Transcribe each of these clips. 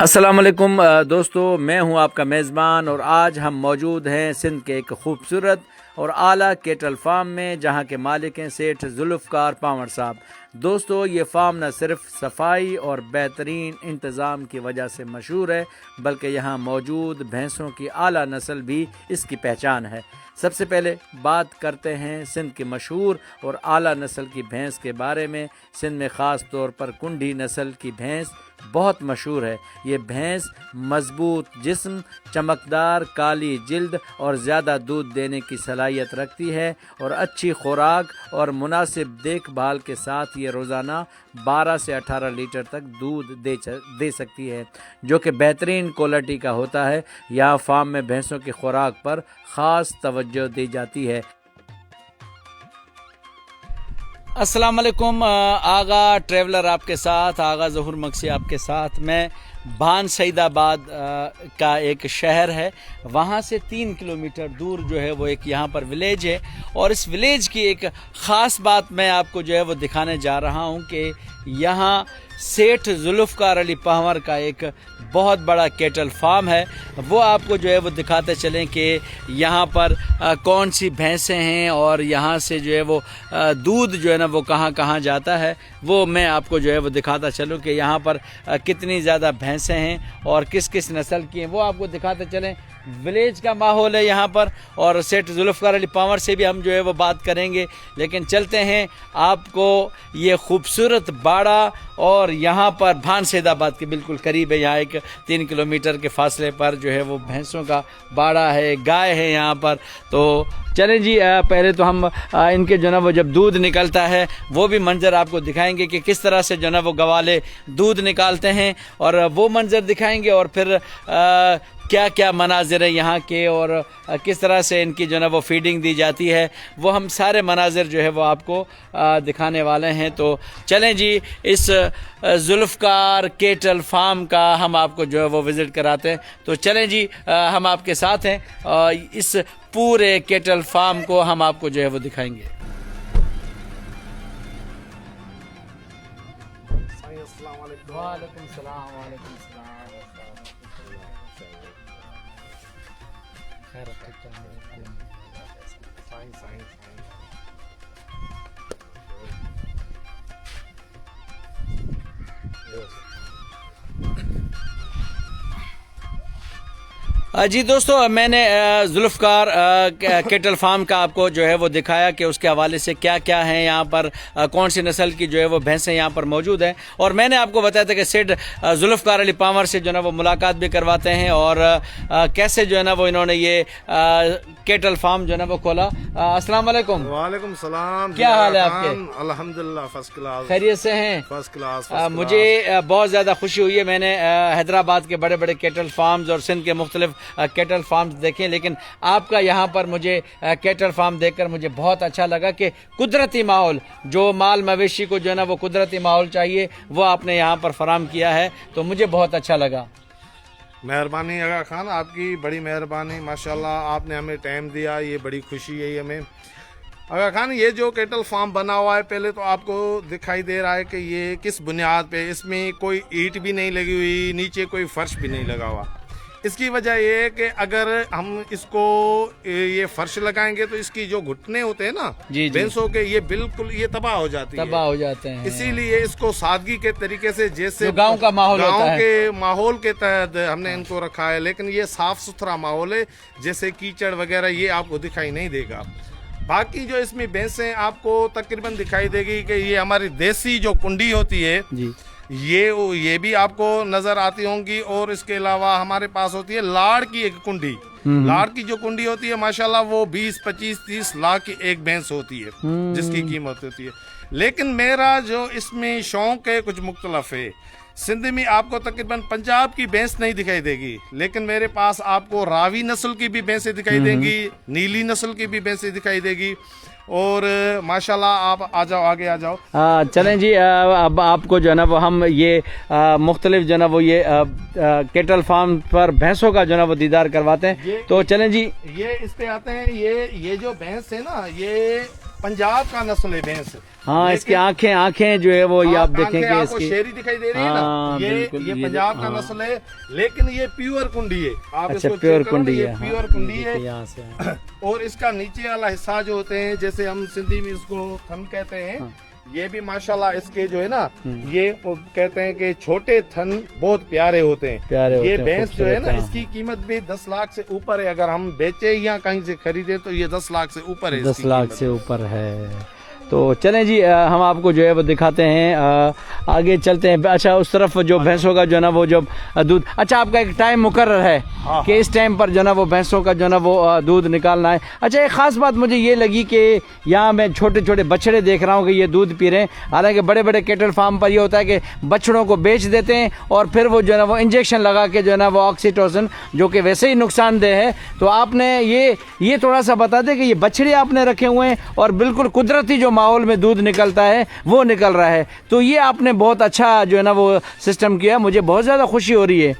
अस्सलाम वालेकुम दोस्तों, मैं हूं आपका मेज़बान और आज हम मौजूद हैं सिंध के एक खूबसूरत और आला केटल फार्म में, जहां के मालिक हैं सेठ जुल्फ़कार पावर साहब। दोस्तों, ये फार्म न सिर्फ सफाई और बेहतरीन इंतज़ाम की वजह से मशहूर है, बल्कि यहाँ मौजूद भैंसों की आला नस्ल भी इसकी पहचान है। सबसे पहले बात करते हैं सिंध की मशहूर और आला नस्ल की भैंस के बारे में। सिंध में ख़ास तौर पर कुंडी नस्ल की भैंस बहुत मशहूर है। ये भैंस मजबूत जिस्म, चमकदार काली जिल्द और ज़्यादा दूध देने की सलाहियत रखती है और अच्छी खुराक और मुनासिब देखभाल के साथ ये रोज़ाना 12 से 18 लीटर तक दूध दे सकती है, जो कि बेहतरीन क्वालिटी का होता है। यहाँ फार्म में भैंसों की खुराक पर ख़ास तवज्जो दी जाती है। अस्सलाम वालेकुम, आगा ट्रैवलर आपके साथ, आगा ज़हूर मक्सी आपके साथ। मैं भान सईदाबाद का एक शहर है, वहाँ से 3 किलोमीटर दूर जो है वो एक यहाँ पर विलेज है, और इस विलेज की एक ख़ास बात मैं आपको जो है वो दिखाने जा रहा हूँ कि यहाँ सेठ जुल्फ़कार अली पावर का एक बहुत बड़ा केटल फार्म है। वो आपको जो है वो दिखाते चलें कि यहाँ पर कौन सी भैंसें हैं और यहाँ से जो है वो दूध जो है ना वो कहाँ कहाँ जाता है, वो मैं आपको जो है वो दिखाता चलूँ कि यहाँ पर कितनी ज़्यादा भैंसें हैं और किस किस नस्ल की हैं, वो आपको दिखाते चलें। विलेज का माहौल है यहाँ पर, और सेठ जुल्फ़कार अली पावर से भी हम जो है वो बात करेंगे। लेकिन चलते हैं आपको ये खूबसूरत बाड़ा, और यहाँ पर भान सईदाबाद के बिल्कुल करीब है, यहाँ एक 3 किलोमीटर के फासले पर जो है वो भैंसों का बाड़ा है, गाय है यहाँ पर। तो चलें जी, पहले तो हम इनके जो ना वो जब दूध निकलता है वो भी मंजर आपको दिखाएंगे कि किस तरह से जो ना वो गवाले दूध निकालते हैं, और वो मंजर दिखाएंगे, और फिर क्या क्या मनाजिर है यहाँ के और किस तरह से इनकी जो ना वो फीडिंग दी जाती है, वो हम सारे मनाजिर जो है वो आपको दिखाने वाले हैं। तो चलें जी, इस जुल्फ़कार केटल फार्म का हम आपको जो है वो विज़िट कराते हैं। तो चलें जी, हम आपके साथ हैं, इस पूरे केटल फार्म को हम आपको जो है वो दिखाएंगे। वालेकुम सलाम। जी दोस्तों, मैंने जुल्फ़कार केटल फार्म का आपको जो है वो दिखाया कि उसके हवाले से क्या क्या है यहाँ पर, कौन सी नस्ल की जो है वो भैंसें यहाँ पर मौजूद हैं, और मैंने आपको बताया था कि सेठ जुल्फ़कार अली पावर से जो है वो मुलाकात भी करवाते हैं, और कैसे जो है ना वो इन्होंने ये केटल फार्म जो है ना वो खोला। अस्सलाम वालेकुम। वालेकुम सलाम। क्या हाल है आपके? अल्हम्दुलिल्लाह फर्स्ट क्लास। खैरियत से हैं? First class. मुझे बहुत ज़्यादा खुशी हुई है। मैंने हैदराबाद के बड़े बड़े केटल फार्म्स और सिंध के मुख्तलिफ केटल फार्म्स देखे, लेकिन आपका यहाँ पर मुझे केटल फार्म देखकर मुझे बहुत अच्छा लगा कि कुदरती माहौल, जो माल मवेशी को जो है ना वो कुदरती माहौल चाहिए, वो आपने यहाँ पर फराम किया है, तो मुझे बहुत अच्छा लगा। मेहरबानी आगा खान, आपकी बड़ी मेहरबानी, माशाल्लाह आपने हमें टाइम दिया, ये बड़ी खुशी है हमें। आगा खान, ये जो केटल फार्म बना हुआ है, पहले तो आपको दिखाई दे रहा है कि ये किस बुनियाद पे, इसमें कोई ईंट भी नहीं लगी हुई, नीचे कोई फर्श भी नहीं लगा हुआ। इसकी वजह ये है कि अगर हम इसको ये फर्श लगाएंगे तो इसकी जो घुटने होते हैं ना भैंसों के, ये बिल्कुल ये तबाह हो जाते हैं। इसीलिए इसको सादगी के तरीके से, जैसे गांव का माहौल होता है, के माहौल के तहत हमने इनको रखा है, लेकिन ये साफ सुथरा माहौल है, जैसे कीचड़ वगैरह ये आपको दिखाई नहीं देगा। बाकी जो इसमें भैंसें आपको तकरीबन दिखाई देगी कि ये हमारी देसी जो कुंडी होती है जी, ये भी आपको नजर आती होंगी, और इसके अलावा हमारे पास होती है लाड़ की एक कुंडी। लाड़ की जो कुंडी होती है माशाल्लाह वो 20, 25, 30 लाख की एक भैंस होती है, जिसकी कीमत होती है। लेकिन मेरा जो इसमें शौक है कुछ मुख्तलफ है। सिंध में आपको तकरीबन पंजाब की भैंस नहीं दिखाई देगी, लेकिन मेरे पास आपको रावी नस्ल की भी भैंसें दिखाई देंगी, नीली नस्ल की भी भैंसें दिखाई देगी, और माशाल्लाह आप आ जाओ, आगे आ जाओ। चलें जी, अब आपको जो है ना वो हम ये मुख्तलिफ जो है ना वो ये केटल फार्म पर भैंसों का जो है ना वो दीदार करवाते हैं। तो चलें जी, ये इस पे आते हैं। ये जो भैंस है ना, ये पंजाब का नस्ल है भैंस। हाँ, इसकी आंखें जो है वो ये आप देखेंगे आपको इसकी शेरी दिखाई दे रही है हाँ, ना, ये पंजाब का नस्ल है, लेकिन ये प्योर कुंडी है। आप अच्छा, इसको प्योर चेक करो ना, कुंडी ये है, प्योर हाँ, कुंडी है। यहाँ से और इसका नीचे वाला हिस्सा जो होते हैं, जैसे हम सिंधी में इसको थन कहते हैं, हाँ। ये भी माशाल्लाह इसके जो है ना, ये कहते हैं कि छोटे थन बहुत प्यारे होते हैं। ये भैंस जो है ना, इसकी कीमत भी 10 लाख से ऊपर है। अगर हम बेचे या कहीं से खरीदे तो ये 10 लाख से ऊपर है। 10 लाख से ऊपर है। तो चलें जी, हम आपको जो है वो दिखाते हैं, आगे चलते हैं। अच्छा, उस तरफ जो भैंसों का जो है ना वो जो दूध, अच्छा आपका एक टाइम मुकर्रर है कि इस टाइम पर जो है ना वो भैंसों का जो है ना वो दूध निकालना है। अच्छा, एक ख़ास बात मुझे ये लगी कि यहाँ मैं छोटे छोटे बछड़े देख रहा हूँ कि ये दूध पी रहे हैं। हालांकि बड़े बड़े केटल फार्म पर ये होता है कि बछड़ों को बेच देते हैं और फिर वो जो है ना वो इंजेक्शन लगा के जो है ना वो ऑक्सीटोसिन, जो कि वैसे ही नुकसानदेह है। तो आपने ये थोड़ा सा बता दें कि ये बछड़े आपने रखे हुए हैं और बिल्कुल कुदरती जो माहौल में दूध निकलता है वो निकल रहा है। तो ये आपने बहुत अच्छा जो है ना वो सिस्टम किया, मुझे बहुत ज़्यादा खुशी हो रही है।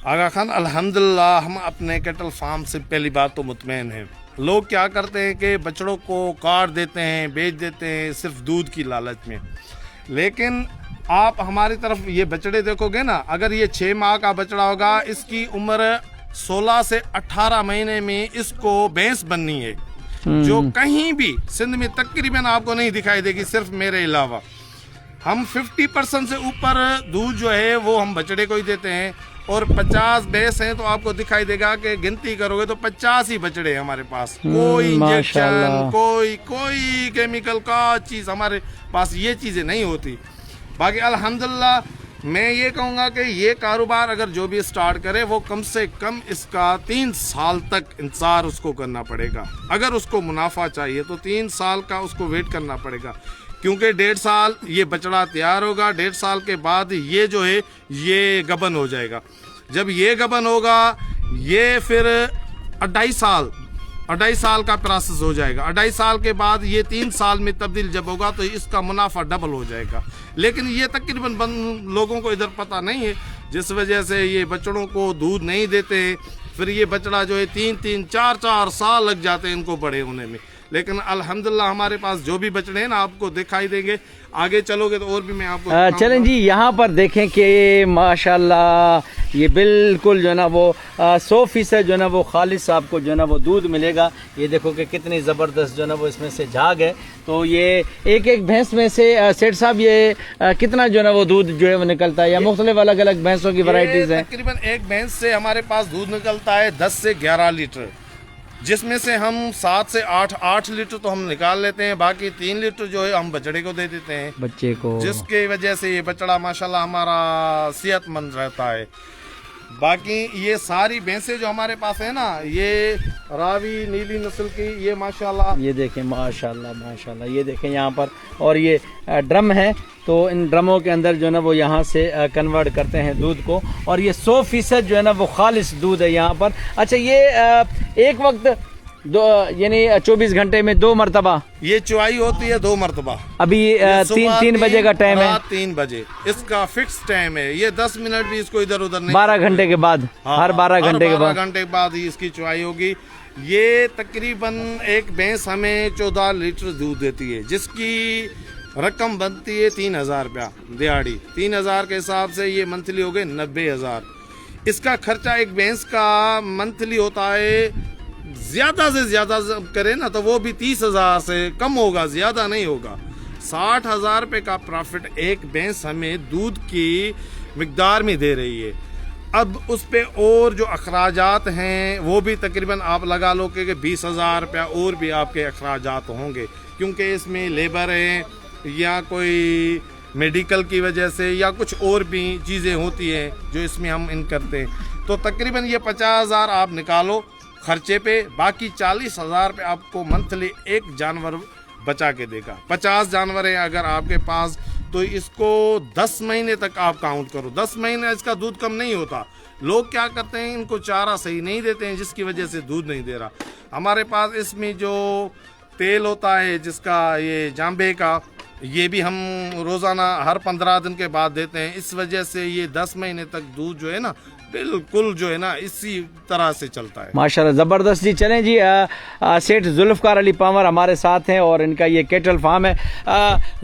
आगा खान, अल्हम्दुलिल्लाह हम अपने केटल फार्म से पहली बात तो मुतमैन हैं। लोग क्या करते हैं कि बछड़ों को काट देते हैं, बेच देते हैं सिर्फ दूध की लालच में। लेकिन आप हमारी तरफ ये बछड़े देखोगे ना, अगर ये 6 माह का बछड़ा होगा, इसकी उम्र 16 से 18 महीने में इसको भैंस बननी है, जो कहीं भी सिंध में तकरीबन आपको नहीं दिखाई देगी, सिर्फ मेरे अलावा। हम 50% से ऊपर दूध जो है वो हम बछड़े को ही देते हैं, और 50 भैंस हैं तो आपको दिखाई देगा कि गिनती करोगे तो 50 ही बछड़े हैं हमारे पास। कोई इंजेक्शन, कोई केमिकल का चीज़ हमारे पास, ये चीज़ें नहीं होती। बाकी अल्हम्दुलिल्लाह मैं ये कहूँगा कि ये कारोबार अगर जो भी स्टार्ट करे, वो कम से कम इसका 3 साल तक इंतज़ार उसको करना पड़ेगा। अगर उसको मुनाफा चाहिए तो 3 साल का उसको वेट करना पड़ेगा, क्योंकि 1.5 साल ये बछड़ा तैयार होगा, 1.5 साल के बाद ये जो है ये गबन हो जाएगा। जब ये गबन होगा, ये फिर 2.5 साल का प्रोसेस हो जाएगा। 2.5 साल के बाद ये 3 साल में तब्दील जब होगा तो इसका मुनाफा डबल हो जाएगा। लेकिन ये तकरीबन लोगों को इधर पता नहीं है, जिस वजह से ये बछड़ों को दूध नहीं देते। फिर ये बछड़ा जो है 3-3, 4-4 साल लग जाते हैं इनको बड़े होने में। लेकिन अल्हम्दुलिल्लाह हमारे पास जो भी बछड़े हैं ना, आपको दिखाई देंगे। आगे चलोगे तो और भी मैं आपको चलें जी, यहाँ पर देखें कि माशाल्लाह ये बिल्कुल जो है ना वो 100% जो है ना वो खालिस आपको जो है ना वो दूध मिलेगा। ये देखो कि कितनी ज़बरदस्त जो है ना वो इसमें से झाग है। तो ये एक भैंस में से सेठ साहब ये कितना जो है ना वो दूध जो है वो निकलता है, या मुख्तलिफ अलग अलग भैंसों की वैरायटीज़ हैं? तकरीबन एक भैंस से हमारे पास दूध निकलता है 10 से 11 लीटर, जिसमें से हम 7 से 8 लीटर तो हम निकाल लेते हैं। बाकी 3 लीटर जो है हम बछड़े को दे देते हैं, बच्चे को, जिसके वजह से ये बछड़ा माशाल्लाह हमारा सेहतमंद रहता है। बाकी ये सारी भैंसें जो हमारे पास है ना, ये रावी नीली नस्ल की, ये माशाल्लाह, ये देखें माशाल्लाह ये देखें यहाँ पर। और ये ड्रम है, तो इन ड्रमों के अंदर जो है ना वो यहाँ से कन्वर्ट करते हैं दूध को, और ये 100% जो है ना वो खालिस दूध है यहाँ पर। अच्छा, ये एक वक्त यानी 24 घंटे में 2 मरतबा ये चुवाई होती है, 2 मरतबा। अभी 3 बजे का टाइम है, 3 बजे इसका फिक्स टाइम है। ये 10 मिनट भी इसको इधर उधर नहीं, 12 घंटे के बाद, हर 12 घंटे के बाद, 12 घंटे के बाद ही इसकी चुवाई होगी। ये तकरीबन एक भैंस हमें 14 लीटर दूध देती है, जिसकी रकम बनती है 3,000 रुपया दिहाड़ी। 3,000 के हिसाब से ये मंथली हो गए 90,000। इसका खर्चा एक भैंस का मंथली होता है, ज्यादा से ज्यादा करे ना तो वो भी 30,000 से कम होगा, ज्यादा नहीं होगा। 60,000 रुपये का प्रॉफिट एक भैंस हमें दूध की मिकदार में दे रही है। अब उस पे और जो अखराजात हैं वो भी तकरीबन आप लगा लो कि 20,000 रुपया और भी आपके अखराजात होंगे, क्योंकि इसमें लेबर है या कोई मेडिकल की वजह से या कुछ और भी चीज़ें होती हैं जो इसमें हम इन करते हैं। तो तकरीबन ये 50,000 आप निकालो खर्चे पे, बाकी 40,000 रुपये आपको मंथली एक जानवर बचा के देगा। 50 जानवर है अगर आपके पास, तो इसको 10 महीने तक आप काउंट करो। 10 महीने इसका दूध कम नहीं होता। लोग क्या करते हैं, इनको चारा सही नहीं देते हैं, जिसकी वजह से दूध नहीं दे रहा। हमारे पास इसमें जो तेल होता है जिसका ये जाम्बे का, ये भी हम रोजाना हर 15 दिन के बाद देते हैं। इस वजह से ये 10 महीने तक दूध जो है ना बिल्कुल जो है ना इसी तरह से चलता है। माशाल्लाह ज़बरदस्त जी। चलें जी, सेठ जुल्फ़कार अली पंवर हमारे साथ हैं और इनका ये केटल फार्म है।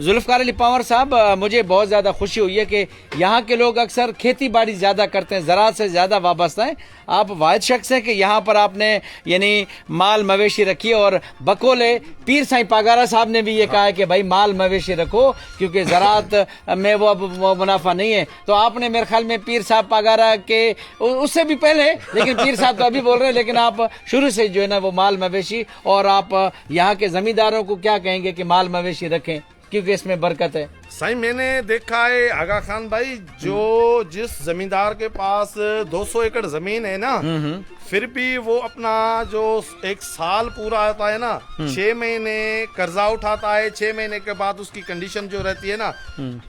जुल्फ़कार अली पंवर साहब, मुझे बहुत ज़्यादा खुशी हुई है कि यहाँ के लोग अक्सर खेती बाड़ी ज़्यादा करते हैं, ज़राअत से ज़्यादा वाबस्ता हैं। आप वाहिद शख्स हैं कि यहाँ पर आपने यानी माल मवेशी रखी और बकोले पीर साईं पागारा साहब ने भी ये कहा है कि भाई माल मवेशी रखो क्योंकि ज़राअत में वो मुनाफा नहीं है। तो आपने मेरे ख्याल में पीर साहब पागारा के उससे भी पहले, लेकिन पीर साहब तो अभी बोल रहे हैं, लेकिन आप शुरू से जो है ना वो माल मवेशी, और आप यहाँ के जमींदारों को क्या कहेंगे कि माल मवेशी रखें क्योंकि इसमें बरकत है? सही मैंने देखा है आगा खान भाई, जो जिस जमींदार के पास 200 एकड़ जमीन है ना, फिर भी वो अपना जो एक साल पूरा आता है ना 6 महीने कर्जा उठाता है। 6 महीने के बाद उसकी कंडीशन जो रहती है ना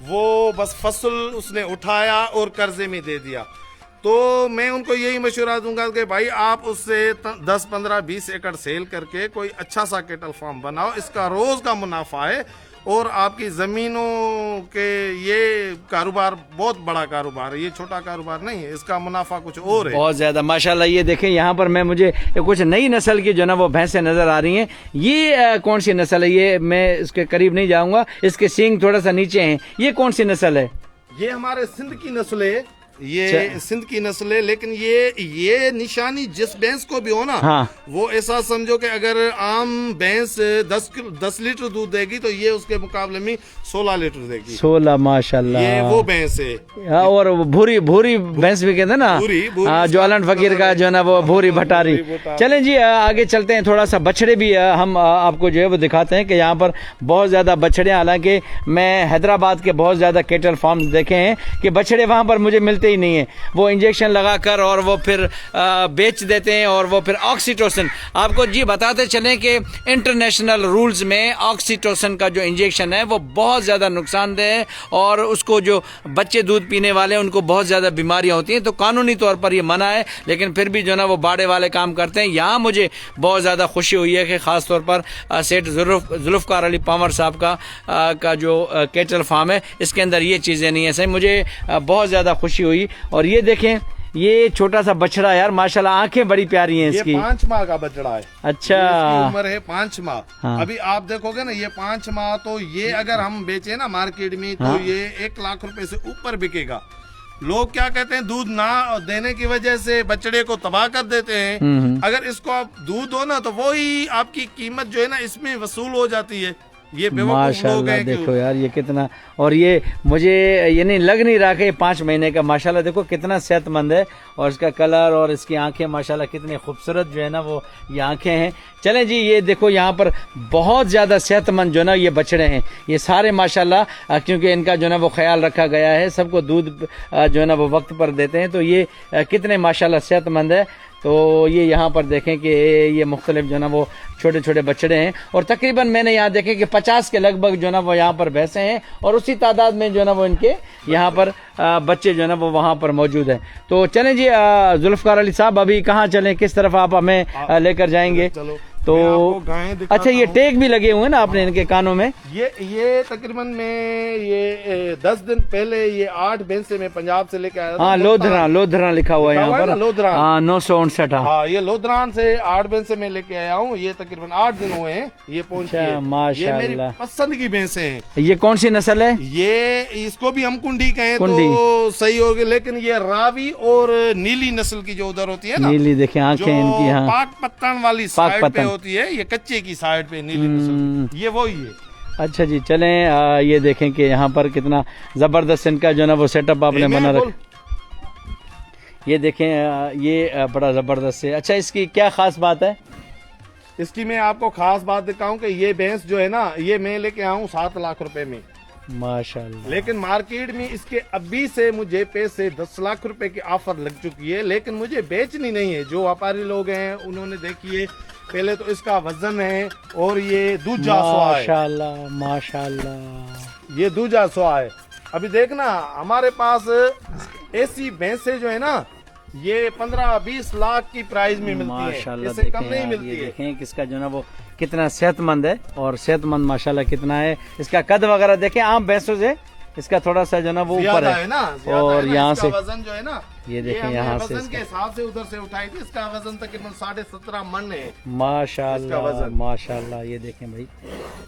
वो बस फसल उसने उठाया और कर्जे में दे दिया। तो मैं उनको यही मशवरा दूंगा कि भाई आप उससे 10, 15, 20 एकड़ सेल करके कोई अच्छा सा केटल फार्म बनाओ। इसका रोज का मुनाफा है और आपकी जमीनों के ये कारोबार बहुत बड़ा कारोबार है, ये छोटा कारोबार नहीं है, इसका मुनाफा कुछ और है बहुत ज्यादा। माशाल्लाह, ये देखें यहाँ पर मुझे कुछ नई नस्ल की जो ना वो भैंसें नजर आ रही हैं। ये कौन सी नस्ल है? ये मैं इसके करीब नहीं जाऊंगा, इसके सींग थोड़ा सा नीचे हैं। ये कौन सी नस्ल है? ये हमारे सिंध की नस्ल है, ये सिंध की नस्ल है। लेकिन ये निशानी जिस भैंस को भी हो ना, हाँ। वो ऐसा समझो कि अगर आम भैंस 10 लीटर दूध देगी तो ये उसके मुकाबले में 16 लीटर देगी। 16, माशाल्लाह, ये वो भैंस है। और भूरी भैंस भी कहते हैं ना, जो आलन फकीर का जो है ना वो भूरी भटारी। चलें जी, आगे चलते हैं। थोड़ा सा बछड़े भी हम आपको जो है वो दिखाते हैं कि यहाँ पर बहुत ज्यादा बछड़े, हालांकि मैं हैदराबाद के बहुत ज्यादा केटल फार्म देखे हैं कि बछड़े वहां पर मुझे मिलते ही नहीं है। वो इंजेक्शन लगाकर और वो फिर बेच देते हैं, और वो फिर ऑक्सीटोसिन, आपको जी बताते चलें कि इंटरनेशनल रूल्स में ऑक्सीटोसिन का जो इंजेक्शन है वो बहुत ज़्यादा नुकसानदेह है, और उसको जो बच्चे दूध पीने वाले हैं उनको बहुत ज़्यादा बीमारियां होती हैं। तो कानूनी तौर पर ये मना है, लेकिन फिर भी जो ना वो बाड़े वाले काम करते हैं। यहाँ मुझे बहुत ज़्यादा खुशी हुई है कि ख़ास तौर पर सेठ जुल्फ़कार अली पंवर साहब का जो केटल फार्म है इसके अंदर ये चीज़ें नहीं है। सही मुझे बहुत ज़्यादा खुशी हुई। और ये देखें, ये छोटा सा बछड़ा यार, माशाल्लाह, आंखें बड़ी प्यारी हैं इसकी। ये 5 माह का बछड़ा है। अच्छा, इसकी उम्र है 5 माह। हाँ। अभी आप देखोगे ना ये 5 माह, तो ये अगर हम बेचे ना मार्केट में तो हाँ। ये 1 लाख रुपए से ऊपर बिकेगा। लोग क्या कहते हैं, दूध ना देने की वजह से बछड़े को तबाह कर देते हैं। अगर इसको आप दूध दो ना तो वही आपकी कीमत जो है ना इसमें वसूल हो जाती है। ये माशाल्लाह देखो यार ये कितना, और ये मुझे ये नहीं लग नहीं रहा कि 5 महीने का। माशाल्लाह देखो कितना सेहतमंद है, और इसका कलर और इसकी आंखें माशाल्लाह कितनी खूबसूरत जो है ना वो ये आंखें हैं। चलें जी, ये देखो यहाँ पर बहुत ज़्यादा सेहतमंद जो ना ये बछड़े हैं, ये सारे माशाल्लाह, क्योंकि इनका जो ना वो ख्याल रखा गया है, सबको दूध जो है ना वो वक्त पर देते हैं। तो ये कितने माशाल्लाह सेहतमंद है। तो ये यहाँ पर देखें कि ये मुख्तलिफ जो ना वो छोटे छोटे बछड़े हैं, और तकरीबन मैंने यहाँ देखे कि 50 के लगभग जो ना वो यहाँ पर भैंसें हैं, और उसी तादाद में जो ना वो इनके यहाँ पर बच्चे जो ना वो वहाँ पर मौजूद हैं। तो चलें जी, जुल्फ़कार अली साहब, अभी कहाँ चलें, किस तरफ आप हमें लेकर जाएंगे? चलो तो अच्छा, ये टेक भी लगे हुए हैं ना आपने इनके कानों में? ये तकरीबन में ये 10 दिन पहले ये 8 भैंसे में पंजाब से लेके आया था। हाँ, लोधरा लिखा हुआ है यहाँ पर, लोधरा। हाँ, 959। हाँ, ये लोधरान से 8 भैंसे में लेके आया हूँ। ये तकरीबन 8 दिन हुए हैं ये पहुंची है। माशाल्लाह, ये मेरी पसंद की भैंसे हैं। ये कौन सी नस्ल है? ये इसको भी हम कुंडी कहें तो सही होगी, लेकिन ये रावी और नीली नस्ल की जो उधर होती है ना, नीली देखें आंखें इनकी, हाँ, पाक पत्तन वाली साइड पे होती है, ये कच्चे की साइड पे नीली नस्ल, ये वही है। अच्छा जी, चलें, ये देखें कि यहाँ पर कितना जबरदस्त इनका जो ना वो सेटअप आपने बना रखा। ये देखें, ये बड़ा जबरदस्त है। अच्छा, इसकी क्या खास बात है? इसकी मैं आपको खास बात दिखाऊं कि ये भैंस जो है ना, ये मैं लेके आऊँ 7 लाख रुपए में, माशाल्लाह, लेकिन मार्केट में इसके अभी से मुझे पैसे 10 लाख रुपए की ऑफर लग चुकी है, लेकिन मुझे बेचनी नहीं है। जो व्यापारी लोग हैं उन्होंने देखिए, पहले तो इसका वजन है, और ये दूजा सौ है। माशाल्लाह माशाल्लाह, ये दूजा सौ है। अभी देखना हमारे पास ऐसी भैंसे जो है ना, ये 15-20 लाख की प्राइस में मिलती है, इससे कम नहीं मिलती है। देखें किसका जो ना वो कितना सेहतमंद है, और सेहतमंद माशाल्लाह कितना है। इसका कद वगैरह देखें, आम भैंसों से इसका थोड़ा सा जो ना वो ऊपर है ना, और यहाँ से वजन जो है ना, ये देखें यहाँ से वजन के हिसाब से उधर से उठाई थी, इसका वजन तकरीबन 17.5 मन है माशाल्लाह माशाल्लाह। ये देखें भाई,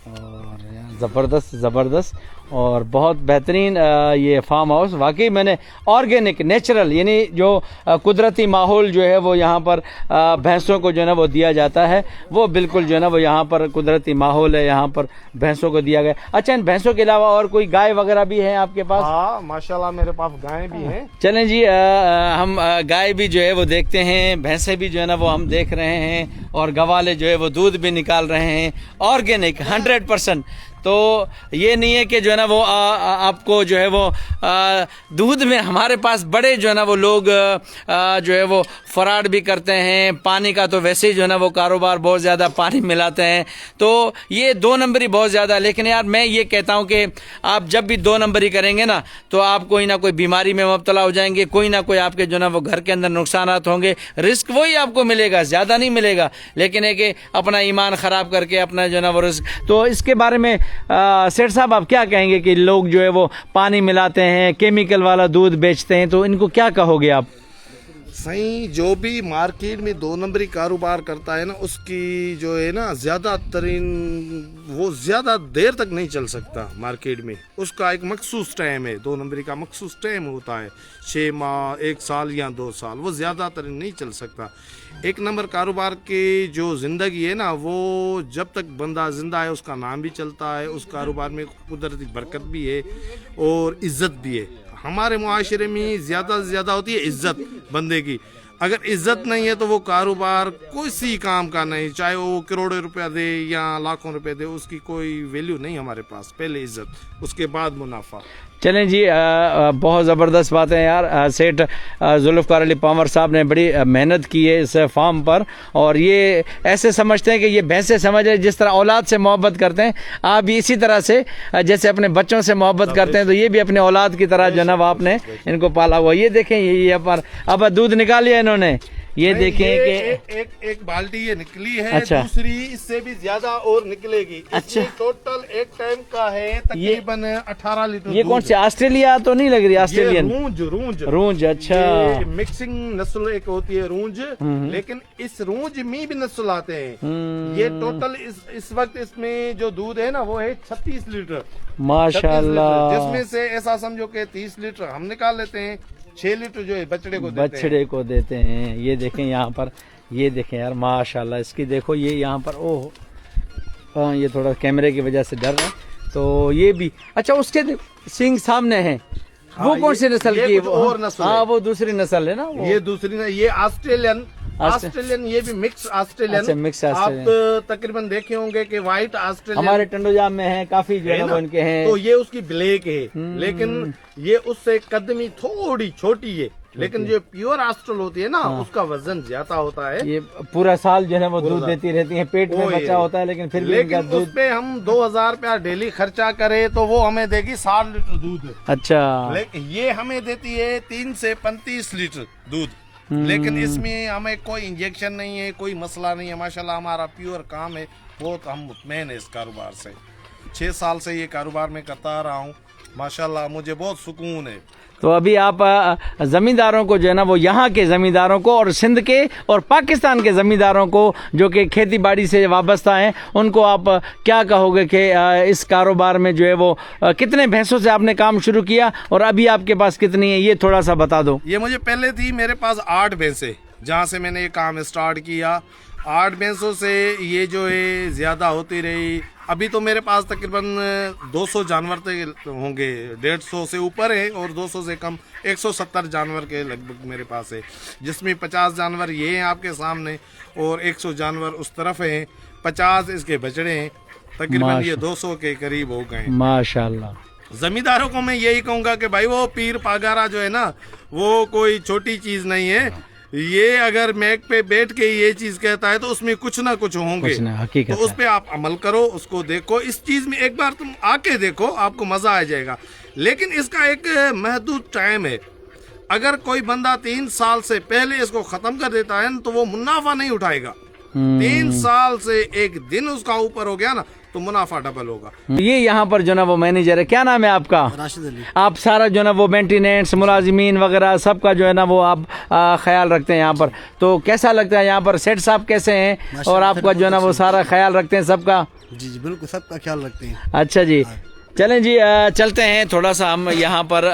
और ज़बरदस्त ज़बरदस्त और बहुत बेहतरीन ये फार्म हाउस। वाकई मैंने ऑर्गेनिक नेचुरल यानी जो कुदरती माहौल जो है वो यहाँ पर भैंसों को जो है ना वो दिया जाता है, वो बिल्कुल जो है ना वो यहाँ पर कुदरती माहौल है, यहाँ पर भैंसों को दिया गया। अच्छा, इन भैंसों के अलावा और कोई गाय वगैरह भी है आपके पास? हाँ माशाल्लाह मेरे पास गाय भी हैं। चलें जी, हम गाय भी जो है वो देखते हैं, भैंसे भी जो है ना वो हम देख रहे हैं, और गवाले जो है वो दूध भी निकाल रहे हैं ऑर्गेनिक 100%। तो ये नहीं है कि जो है ना वो आपको जो है वो दूध में हमारे पास बड़े जो है ना वो लोग जो है वो फराड भी करते हैं। पानी का तो वैसे ही जो है ना वो कारोबार बहुत ज़्यादा पानी मिलाते हैं, तो ये 2 नंबरी बहुत ज़्यादा। लेकिन यार मैं ये कहता हूँ कि आप जब भी 2 नंबरी करेंगे ना, तो आप कोई ना कोई बीमारी में मुब्तला हो जाएंगे, कोई ना कोई आपके जो ना वो घर के अंदर नुकसानात होंगे। रिस्क वही आपको मिलेगा, ज़्यादा नहीं मिलेगा, लेकिन है कि अपना ईमान ख़राब करके अपना जो ना वो रिस्क। तो इसके बारे में सेठ साहब आप क्या कहेंगे कि लोग जो है वो पानी मिलाते हैं, केमिकल वाला दूध बेचते हैं, तो इनको क्या कहोगे आप? सही, जो भी मार्केट में 2 नंबरी कारोबार करता है ना, उसकी जो है ना ज़्यादा तरीन वो ज़्यादा देर तक नहीं चल सकता मार्केट में। उसका एक मखसूस टाइम है, 2 नंबरी का मखसूस टाइम होता है, 6 माह 1 साल या 2 साल, वो ज़्यादा तरीन नहीं चल सकता। 1 नंबर कारोबार की जो ज़िंदगी है ना, वो जब तक बंदा ज़िंदा है उसका नाम भी चलता है, उस कारोबार में कुदरती बरकत भी है और इज़्ज़त भी है। हमारे मुआशरे में ज़्यादा से ज़्यादा होती है इज़्ज़त बंदे की। अगर इज़्ज़त नहीं है तो वो कारोबार किसी काम का नहीं, चाहे वो करोड़ों रुपया दे या लाखों रुपए दे, उसकी कोई वैल्यू नहीं हमारे पास। पहले इज़्ज़त, उसके बाद मुनाफा। चलें जी, बहुत ज़बरदस्त बात है यार। सेठ जुल्फ़कार अली पावर साहब ने बड़ी मेहनत की है इस फार्म पर, और ये ऐसे समझते हैं कि ये भैंसे समझ है, जिस तरह औलाद से मोहब्बत करते हैं आप भी इसी तरह से जैसे अपने बच्चों से मोहब्बत करते हैं, तो ये भी अपने औलाद की तरह जनाब आपने इनको पाला हुआ। ये देखें, ये पर अब दूध निकाल लिया इन्होंने, ये देखें कि एक बाल्टी ये निकली है। अच्छा। दूसरी इससे भी ज्यादा और निकलेगी। अच्छा। टोटल एक टाइम का है तकरीबन 18 लीटर। ये कौन सी ऑस्ट्रेलिया तो नहीं लग रही? ऑस्ट्रेलियन रूंज। अच्छा, ये मिक्सिंग नस्ल एक होती है रूंज, लेकिन इस रूंज में भी नस्ल आते हैं। ये टोटल इस वक्त इसमें जो दूध है ना वो है 36 लीटर माशाल्लाह, जिसमें से ऐसा समझो कि 30 लीटर हम निकाल लेते हैं, 6 लीटर जो है बछड़े को देते हैं। ये देखें यहाँ पर, ये देखें यार माशाल्लाह, इसकी देखो ये यहाँ पर, ओह हाँ, ये थोड़ा कैमरे की वजह से डर रहा है। तो ये भी अच्छा, उसके सिंग सामने है, वो कौन सी नस्ल की? और नस्ल, हाँ वो दूसरी नस्ल है ना, ये दूसरी ना, ये ऑस्ट्रेलियन, ये भी मिक्स ऑस्ट्रेलियन। अच्छा, मिक्स ऑस्ट्रेलियन। आप तकरीबन देखे होंगे कि व्हाइट ऑस्ट्रेलियन हमारे टंडोजाम में है काफी जो है ना उनके हैं। तो ये उसकी ब्लैक है, लेकिन ये उससे कदमी थोड़ी छोटी है, लेकिन जो प्योर ऑस्ट्रेल होती है ना, उसका वजन ज्यादा होता है। ये पूरा साल जो है वो दूध देती रहती है, पेट में बच्चा होता है, लेकिन फिर भी लेकिन उस पे हम 2000 रुपया डेली खर्चा करें तो वो हमें देगी 60 लीटर दूध। अच्छा, लेकिन ये हमें देती है 3 से 35 लीटर दूध, लेकिन इसमें हमें कोई इंजेक्शन नहीं है, कोई मसला नहीं है। माशाल्लाह हमारा प्योर काम है, बहुत हम मुतमैन है इस कारोबार से। 6 साल से ये कारोबार में करता रहा हूँ, माशाल्लाह मुझे बहुत सुकून है। तो अभी आप ज़मींदारों को जो है ना वो यहाँ के ज़मींदारों को और सिंध के और पाकिस्तान के ज़मींदारों को जो कि खेती बाड़ी से वाबस्ता हैं, उनको आप क्या कहोगे कि इस कारोबार में जो है वो कितने भैंसों से आपने काम शुरू किया और अभी आपके पास कितनी है, ये थोड़ा सा बता दो। ये मुझे पहले थी मेरे पास 8 भैंसे, जहाँ से मैंने ये काम स्टार्ट किया। 8 भैंसों से ये जो है ज़्यादा होती रही। अभी तो मेरे पास तकरीबन 200 जानवर होंगे, 150 से ऊपर है और 200 से कम 170 जानवर के लगभग मेरे पास है, जिसमें 50 जानवर ये हैं आपके सामने और 100 जानवर उस तरफ हैं, 50 इसके बछड़े हैं, तकरीबन ये 200 के करीब हो गए माशाल्लाह। जमींदारों को मैं यही कहूँगा कि भाई वो पीर पागारा जो है ना, वो कोई छोटी चीज़ नहीं है। ये अगर मैक पे बैठ के ये चीज कहता है तो उसमें कुछ ना कुछ होंगे, तो उस पे आप अमल करो, उसको देखो। इस चीज में एक बार तुम आके देखो, आपको मजा आ जाएगा। लेकिन इसका एक महदूद टाइम है। अगर कोई बंदा 3 साल से पहले इसको खत्म कर देता है तो वो मुनाफा नहीं उठाएगा। 3 साल से एक दिन उसका ऊपर हो गया ना तो मुनाफा डबल होगा। ये यहाँ पर जो ना वो मैनेजर है, क्या नाम है आपका? राशिद अली। आप सारा जो ना वो मेंटेनेंस, मुलाजिमीन वगैरह सबका जो है ना वो आप ख्याल रखते हैं यहाँ पर, तो कैसा लगता है यहाँ पर? सेठ साहब कैसे हैं और आपका जो है ना वो सारा ख्याल रखते हैं सबका? जी जी बिल्कुल, सबका ख्याल रखते हैं। अच्छा जी, चलें जी चलते हैं थोड़ा सा हम यहाँ पर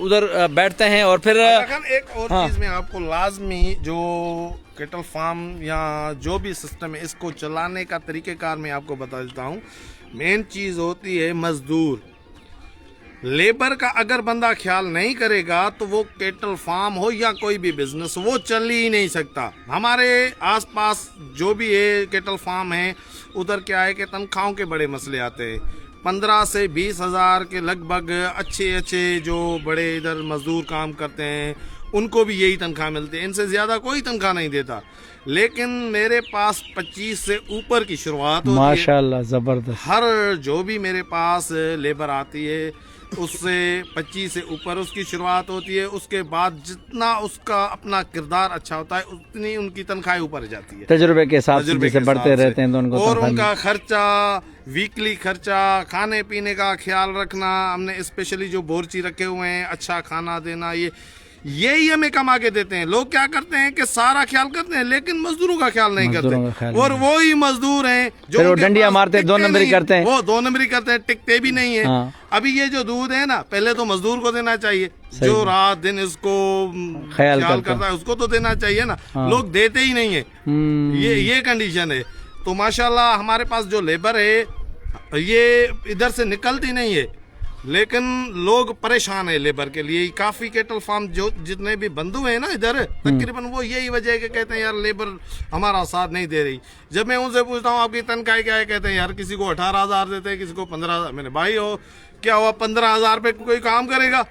उधर बैठते हैं और फिर एक और हाँ। चीज में आपको लाजमी जो केटल फार्म या जो भी सिस्टम है इसको चलाने का तरीकेकार मैं आपको बता देता हूँ। मेन चीज होती है मजदूर, लेबर का अगर बंदा ख्याल नहीं करेगा तो वो केटल फार्म हो या कोई भी बिजनेस वो चल ही नहीं सकता। हमारे आसपास जो भी है केटल फार्म है उधर क्या है कि तनख्वाहों के बड़े मसले आते हैं। 15 से 20 हज़ार के लगभग अच्छे जो बड़े इधर मजदूर काम करते हैं उनको भी यही तनख्वाह मिलती है, इनसे ज़्यादा कोई तनख्वाह नहीं देता। लेकिन मेरे पास 25 से ऊपर की शुरुआत होती है। माशाल्लाह ज़बरदस्त। हर जो भी मेरे पास लेबर आती है उससे 25 से ऊपर उसकी शुरुआत होती है। उसके बाद जितना उसका अपना किरदार अच्छा होता है उतनी उनकी तनख्वाह ऊपर जाती है, तजुर्बे के साथ तजुर्बे जैसे के बढ़ते हिसाब से। रहते हैं तो उनको और तनख्वाह उनका खर्चा, वीकली खर्चा, खाने पीने का ख्याल रखना, हमने स्पेशली जो बोरची रखे हुए हैं अच्छा खाना देना, यही हमें कमा के देते हैं। लोग क्या करते हैं कि सारा ख्याल करते हैं लेकिन मजदूरों का ख्याल नहीं मजदूरों का करते। ख्याल और वो ही मजदूर हैं जो फिर वो उनके डंडियां पास मारते हैं, दो टिकते नंबरी नहीं, करते हैं। वो 2 नंबरी करते हैं, टिकते भी नहीं है। हाँ। अभी ये जो दूध है ना पहले तो मजदूर को देना चाहिए, जो रात दिन इसको ख्याल करता है उसको तो देना चाहिए ना। लोग देते ही नहीं है, ये कंडीशन है। तो माशाल्लाह हमारे पास जो लेबर है ये इधर से निकलती नहीं है, लेकिन लोग परेशान है लेबर के लिए। काफी केटल फार्म जो जितने भी बंधु हैं ना इधर तकरीबन वो यही वजह है कि कहते हैं यार लेबर हमारा साथ नहीं दे रही। जब मैं उनसे पूछता हूँ आपकी तनख्वाह क्या है, कहते हैं यार किसी को 18,000 देते हैं, किसी को 15,000। मैंने भाई हो क्या हुआ 15,000 पे कोई काम करेगा?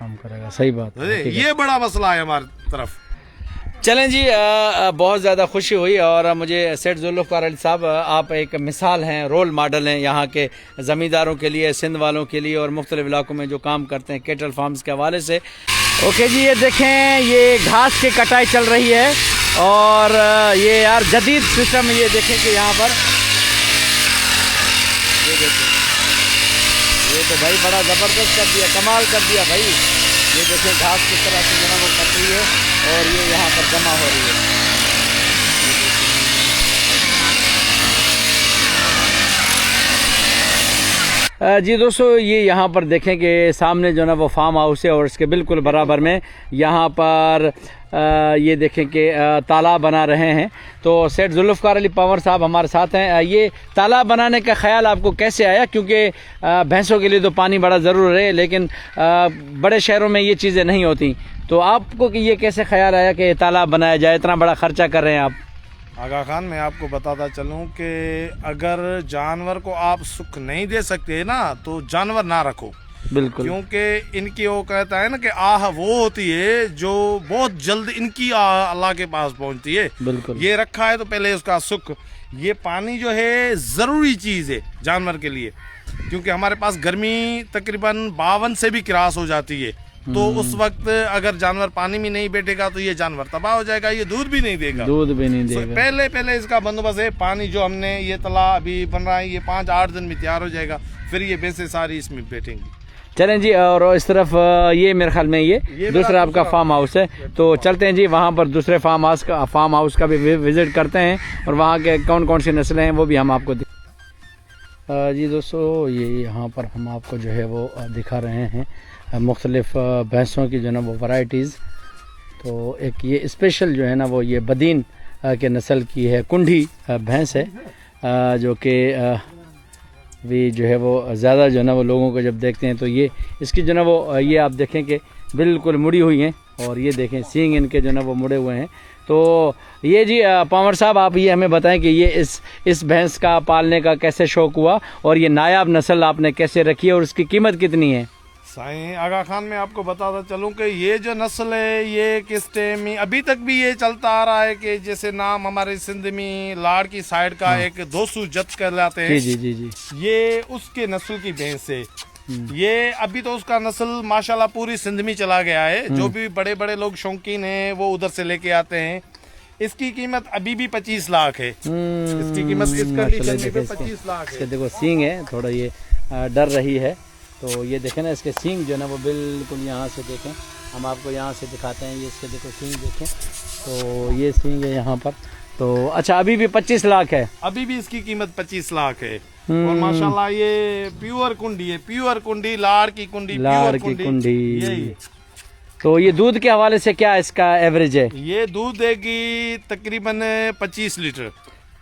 सही बात है। ये बड़ा मसला है हमारी तरफ। चलें जी, बहुत ज़्यादा खुशी हुई और मुझे सेठ जुल्फ़िकार अली साहब आप एक मिसाल हैं, रोल मॉडल हैं यहाँ के ज़मींदारों के लिए, सिंध वालों के लिए और मुख्तलिफ इलाकों में जो काम करते हैं केटल फार्म्स के हवाले से। ओके जी, ये देखें ये घास की कटाई चल रही है और ये यार जदीद सिस्टम, ये देखें कि यहाँ पर ये देखें, ये तो भाई बड़ा ज़बरदस्त कर दिया, कमाल कर दिया भाई। ये देखें घास किस तरह से जो है वो कट रही है और ये यहाँ पर जमा हो रही है। जी दोस्तों, ये यहाँ पर देखें कि सामने जो ना वो फार्म हाउस है और इसके बिल्कुल बराबर में यहाँ पर ये देखें कि तालाब बना रहे हैं। तो सेठ जुल्फ़िकार अली पंवर साहब हमारे साथ हैं। ये तालाब बनाने का ख्याल आपको कैसे आया? क्योंकि भैंसों के लिए तो पानी बड़ा ज़रूर है, लेकिन बड़े शहरों में ये चीज़ें नहीं होती, तो आपको कि ये कैसे ख्याल आया कि तालाब बनाया जाए? इतना बड़ा खर्चा कर रहे हैं आप। आगा खान, मैं आपको बताता चलूं कि अगर जानवर को आप सुख नहीं दे सकते ना तो जानवर ना रखो। बिल्कुल, क्योंकि इनकी वो कहता है ना कि आह वो होती है जो बहुत जल्द इनकी आह अल्लाह के पास पहुंचती है। बिल्कुल। ये रखा है तो पहले उसका सुख। ये पानी जो है ज़रूरी चीज़ है जानवर के लिए, क्योंकि हमारे पास गर्मी तकरीबन 52 से भी क्रॉस हो जाती है। तो उस वक्त अगर जानवर पानी में नहीं बैठेगा तो ये जानवर तबाह हो जाएगा, ये दूध भी नहीं देगा। दूध भी नहीं देगा। पहले इसका बंदोबस्त है। पानी जो हमने ये तालाब अभी बन रहा है ये 5-8 दिन में तैयार हो जाएगा, फिर ये भैंसें सारी इसमें बैठेंगी। चलें जी, और इस तरफ ये मेरे ख्याल में ये दूसरा आपका फार्म हाउस है, तो चलते हैं जी वहाँ पर दूसरे फार्म हाउस का भी विजिट करते हैं और वहाँ के कौन कौन सी नस्लें हैं वो भी हम आपको जी दोस्तों, ये यहाँ पर हम आपको जो है वो दिखा रहे हैं मुख्तलिफ भैंसों की जो है ना वो वैरायटीज़। तो एक ये स्पेशल जो है ना वो ये बदीन के नस्ल की है, कुंडी भैंस है, जो कि भी जो है वो ज़्यादा जो है ना वो लोगों को जब देखते हैं तो ये इसकी जो है ना वो ये आप देखें कि बिल्कुल मुड़ी हुई हैं और ये देखें सींग इनके जो है ना वो मुड़े हुए हैं। तो ये जी पंवर साहब आप ये हमें बताएं कि ये इस भैंस का पालने का कैसे शौक़ हुआ और ये नायाब नस्ल आपने कैसे रखी है और इसकी कीमत कितनी है? साईं आगा खान, मैं आपको बताता चलूं कि ये जो नस्ल है ये किस टाइम में अभी तक भी ये चलता आ रहा है कि जैसे नाम हमारे सिंध में लाड़ की साइड का एक 200 जत कहलाते हैं। जी जी जी, ये उसके नस्ल की भैंस है। ये अभी तो उसका नस्ल माशाल्लाह पूरी सिंध में चला गया है। जो भी बड़े बड़े लोग शौकीन हैं वो उधर से लेके आते हैं। इसकी कीमत अभी भी 25 लाख है। इसकी कीमत इस कंडीशन में भी 25 लाख है। इसके देखो सींग है, थोड़ा ये डर रही है, तो ये देखें ना इसके सींग जो है ना वो बिल्कुल यहाँ से देखें, हम आपको यहाँ से दिखाते हैं, ये इसके देखो सींग देखें, तो ये सींग है यहाँ पर। तो अच्छा अभी भी 25 लाख है? अभी भी इसकी कीमत 25 लाख है। और माशाल्लाह ये प्योर कुंडी है, प्योर कुंडी, लाड़ की कुंडी, लाड़ की कुंडी। तो ये दूध के हवाले से क्या इसका एवरेज है? ये दूध देगी तकरीबन 25 लीटर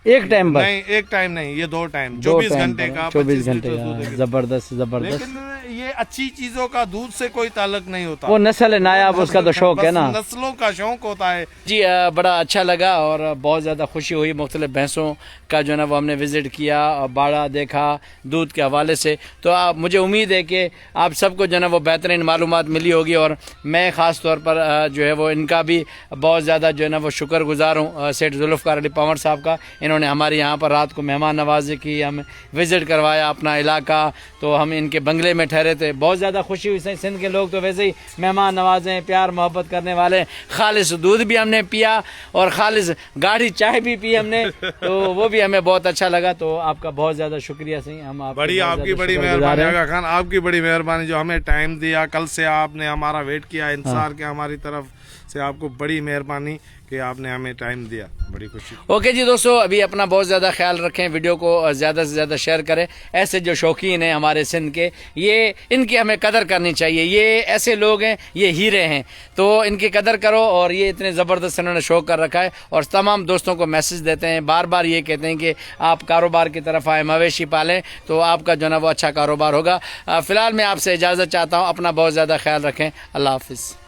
एक टाइम पर? नहीं, एक टाइम नहीं, ये 2 टाइम, 24 घंटे का, 24 घंटे का। का। जबरदस्त जबरदस्त। लेकिन ये अच्छी चीजों का दूध से कोई ताल्लुक नहीं होता, वो नस्ल है नायाब, उसका तो शौक है ना, नस्लों का शौक होता है जी। बड़ा अच्छा लगा और बहुत ज़्यादा खुशी हुई। मुख्तलिफ भैंसों का जो है ना वो हमने विज़िट किया और बाड़ा देखा दूध के हवाले से। तो आप, मुझे उम्मीद है कि आप सबको जो है ना वो बेहतरीन मालूमात मिली होगी, और मैं ख़ास तौर पर जो है वो इनका भी बहुत ज़्यादा जो है ना वो शुक्रगुजार हूँ सेठ जुल्फ़कार अली पंवर साहब का। इन्होंने हमारे यहाँ पर रात को मेहमान नवाजी की, हमें विज़िट करवाया अपना इलाका, तो हम इनके बंगले में ठहरे थे। बहुत ज़्यादा खुशी हुई। सिंध के लोग तो वैसे ही मेहमान नवाज़, प्यार मोहब्बत करने वाले। खालिस दूध भी हमने पिया और खालिस गाढ़ी चाय भी पी हमने, तो वो भी हमें बहुत अच्छा लगा। तो आपका बहुत ज़्यादा शुक्रिया सही, हम आपकी बड़ी मेहरबानी आगा खान, आपकी बड़ी मेहरबानी जो हमें टाइम दिया, कल से आपने हमारा वेट किया, इंतजार किया, हमारी तरफ से आपको बड़ी मेहरबानी कि आपने हमें टाइम दिया, बड़ी खुशी। ओके जी दोस्तों, अभी अपना बहुत ज़्यादा ख्याल रखें, वीडियो को ज़्यादा से ज़्यादा शेयर करें। ऐसे जो शौकीन हैं हमारे सिंध के, ये इनकी हमें कदर करनी चाहिए। ये ऐसे लोग हैं, ये हीरे हैं, तो इनकी कदर करो। और ये इतने ज़बरदस्त इन्होंने शौक कर रखा है, और तमाम दोस्तों को मैसेज देते हैं, बार बार ये कहते हैं कि आप कारोबार की तरफ आए, मवेशी पालें, तो आपका जो है ना वो अच्छा कारोबार होगा। फ़िलहाल मैं आपसे इजाज़त चाहता हूँ, अपना बहुत ज़्यादा ख्याल रखें। अल्लाह हाफिज़।